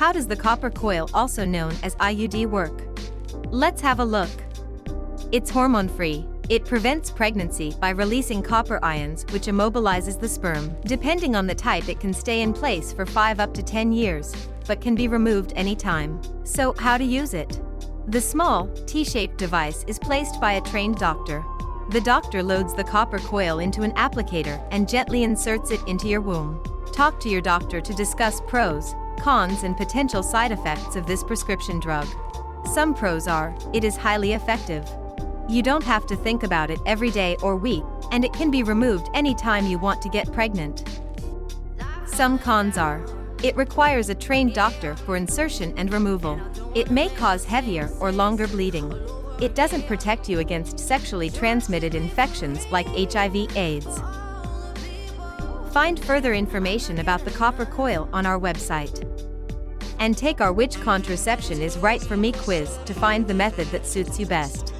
How does the copper coil, also known as IUD, work? Let's have a look. It's hormone-free. It prevents pregnancy by releasing copper ions, which immobilizes the sperm. Depending on the type, it can stay in place for 5 up to 10 years, but can be removed anytime. So, how to use it? The small, T-shaped device is placed by a trained doctor. The doctor loads the copper coil into an applicator and gently inserts it into your womb. Talk to your doctor to discuss pros, cons, and potential side effects of this prescription drug. Some pros are, it is highly effective. You don't have to think about it every day or week, and it can be removed anytime you want to get pregnant. Some cons are, it requires a trained doctor for insertion and removal. It may cause heavier or longer bleeding. It doesn't protect you against sexually transmitted infections like HIV/AIDS. Find further information about the copper coil on our website. And take our Which Contraception is Right for Me quiz to find the method that suits you best.